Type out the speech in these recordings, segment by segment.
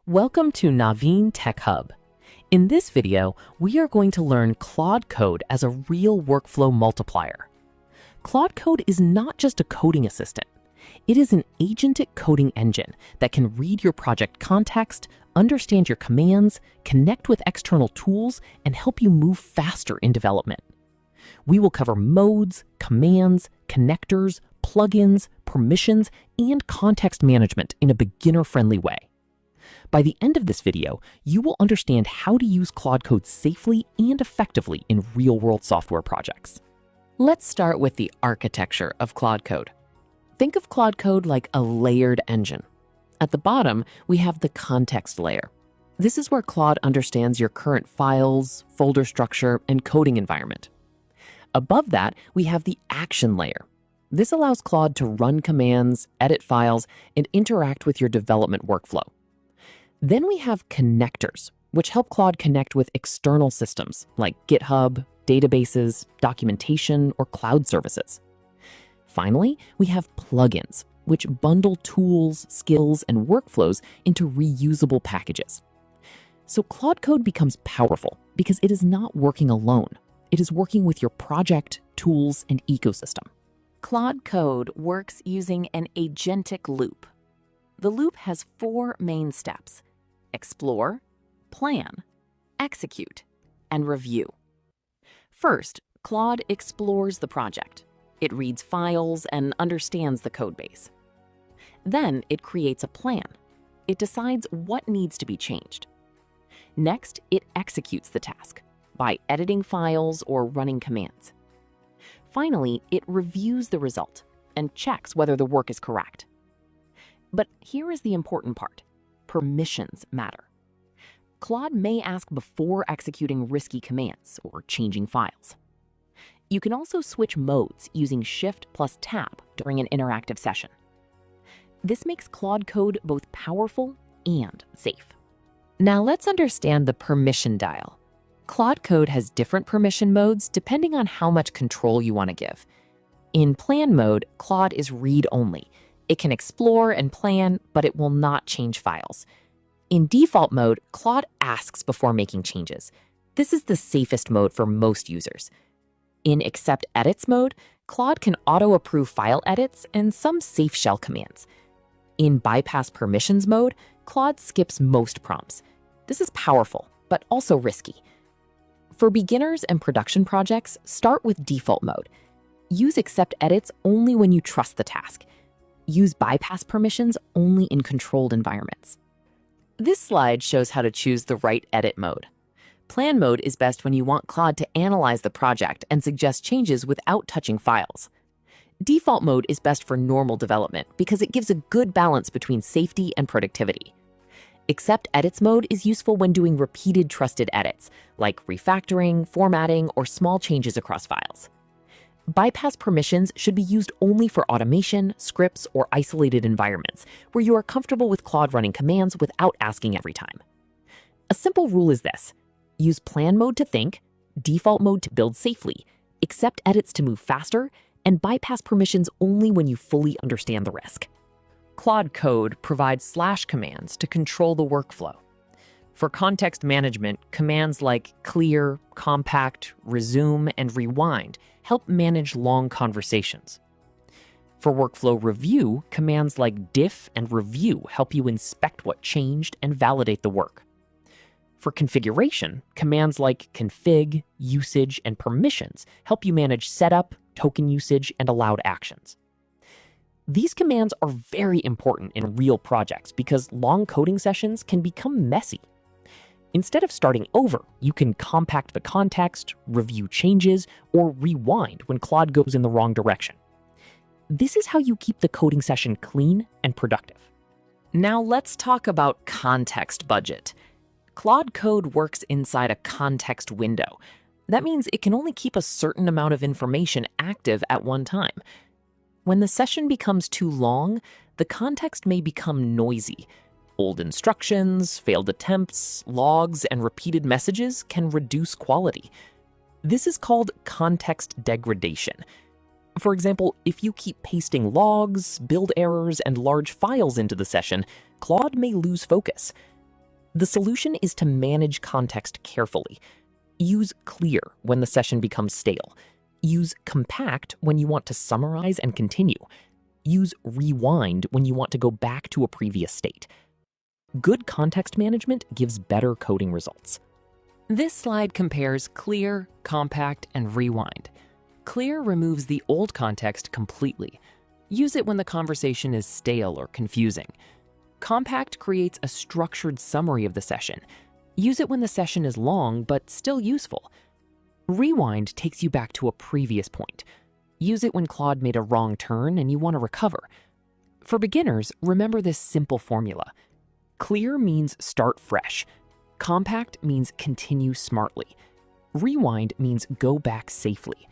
Welcome to Naveen TechHub. In this video, we are going to learn Claude Code as a real workflow multiplier. Claude Code is not just a coding assistant. It is an agentic coding engine that can read your project context, understand your commands, connect with external tools, and help you move faster in development. We will cover modes, commands, connectors, plugins, permissions, and context management in a beginner-friendly way. By the end of this video, you will understand how to use Claude Code safely and effectively in real-world software projects. Let's start with the architecture of Claude Code. Think of Claude Code like a layered engine. At the bottom, we have the context layer. This is where Claude understands your current files, folder structure, and coding environment. Above that, we have the action layer. This allows Claude to run commands, edit files, and interact with your development workflow. Then we have connectors, which help Claude connect with external systems like GitHub, databases, documentation, or cloud services. Finally, we have plugins, which bundle tools, skills, and workflows into reusable packages. So Claude Code becomes powerful because it is not working alone. It is working with your project, tools, and ecosystem. Claude Code works using an agentic loop. The loop has 4 main steps: explore, plan, execute, and review. First, Claude explores the project. It reads files and understands the codebase. Then it creates a plan. It decides what needs to be changed. Next, it executes the task by editing files or running commands. Finally, it reviews the result and checks whether the work is correct. But here is the important part. Permissions matter. Claude may ask before executing risky commands or changing files. You can also switch modes using Shift plus Tab during an interactive session. This makes Claude Code both powerful and safe. Now let's understand the permission dial. Claude Code has different permission modes depending on how much control you want to give. In plan mode, Claude is read-only. It can explore and plan, but it will not change files. In default mode, Claude asks before making changes. This is the safest mode for most users. In AcceptEdits mode, Claude can auto-approve file edits and some safe shell commands. In BypassPermissions mode, Claude skips most prompts. This is powerful, but also risky. For beginners and production projects, start with default mode. Use AcceptEdits only when you trust the task. Use BypassPermissions only in controlled environments. This slide shows how to choose the right edit mode. Plan mode is best when you want Claude to analyze the project and suggest changes without touching files. Default mode is best for normal development because it gives a good balance between safety and productivity. AcceptEdits mode is useful when doing repeated trusted edits, like refactoring, formatting, or small changes across files. BypassPermissions should be used only for automation, scripts, or isolated environments where you are comfortable with Claude running commands without asking every time. A simple rule is this: use plan mode to think, default mode to build safely, AcceptEdits to move faster, and BypassPermissions only when you fully understand the risk. Claude Code provides / commands to control the workflow. For context management, commands like clear, compact, resume, and rewind help manage long conversations. For workflow review, commands like diff and review help you inspect what changed and validate the work. For configuration, commands like config, usage, and permissions help you manage setup, token usage, and allowed actions. These commands are very important in real projects because long coding sessions can become messy. Instead of starting over, you can compact the context, review changes, or rewind when Claude goes in the wrong direction. This is how you keep the coding session clean and productive. Now let's talk about context budget. Claude Code works inside a context window. That means it can only keep a certain amount of information active at one time. When the session becomes too long, the context may become noisy. Old instructions, failed attempts, logs, and repeated messages can reduce quality. This is called context degradation. For example, if you keep pasting logs, build errors, and large files into the session, Claude may lose focus. The solution is to manage context carefully. Use clear when the session becomes stale. Use compact when you want to summarize and continue. Use rewind when you want to go back to a previous state. Good context management gives better coding results. This slide compares clear, compact, and rewind. Clear removes the old context completely. Use it when the conversation is stale or confusing. Compact creates a structured summary of the session. Use it when the session is long but still useful. Rewind takes you back to a previous point. Use it when Claude made a wrong turn and you want to recover. For beginners, remember this simple formula. Clear means start fresh. Compact means continue smartly. Rewind means go back safely.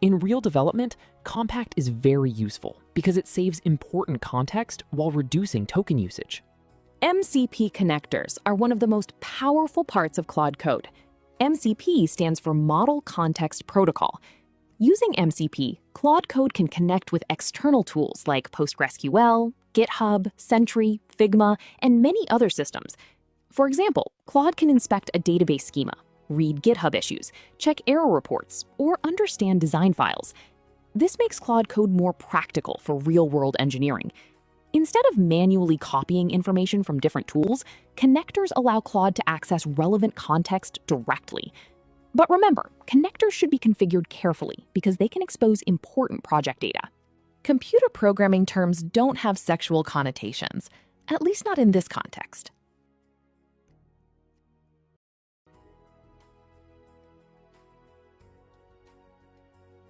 In real development, compact is very useful because it saves important context while reducing token usage. MCP connectors are one of the most powerful parts of Claude Code. MCP stands for Model Context Protocol. Using MCP, Claude Code can connect with external tools like PostgreSQL, GitHub, Sentry, Figma, and many other systems. For example, Claude can inspect a database schema, read GitHub issues, check error reports, or understand design files. This makes Claude Code more practical for real-world engineering. Instead of manually copying information from different tools, connectors allow Claude to access relevant context directly. But remember, connectors should be configured carefully because they can expose important project data. Computer programming terms don't have sexual connotations, at least not in this context.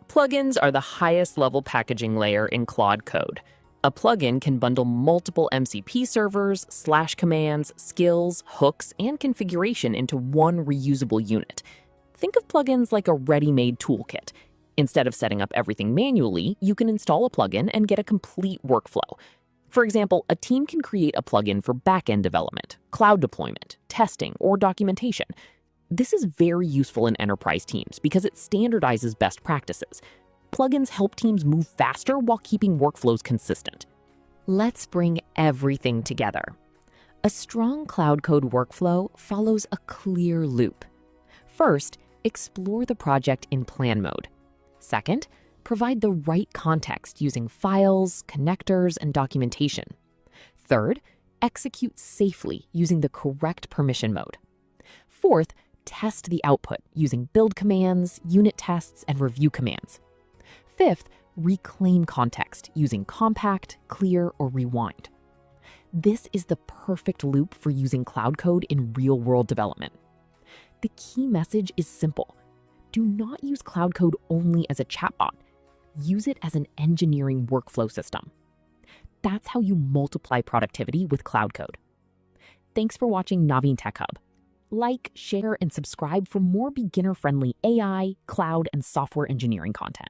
Plugins are the highest level packaging layer in Claude Code. A plugin can bundle multiple MCP servers, slash commands, skills, hooks, and configuration into one reusable unit. Think of plugins like a ready-made toolkit. Instead of setting up everything manually, you can install a plugin and get a complete workflow. For example, a team can create a plugin for back-end development, cloud deployment, testing, or documentation. This is very useful in enterprise teams because it standardizes best practices. Plugins help teams move faster while keeping workflows consistent. Let's bring everything together. A strong Claude Code workflow follows a clear loop. First, explore the project in plan mode. Second, provide the right context using files, connectors, and documentation. Third, execute safely using the correct permission mode. Fourth, test the output using build commands, unit tests, and review commands. Fifth, reclaim context using compact, clear, or rewind. This is the perfect loop for using Claude Code in real-world development. The key message is simple. Do not use Claude Code only as a chatbot. Use it as an engineering workflow system. That's how you multiply productivity with Claude Code. Thanks for watching Naveen TechHub. Like, share, and subscribe for more beginner-friendly AI, cloud, and software engineering content.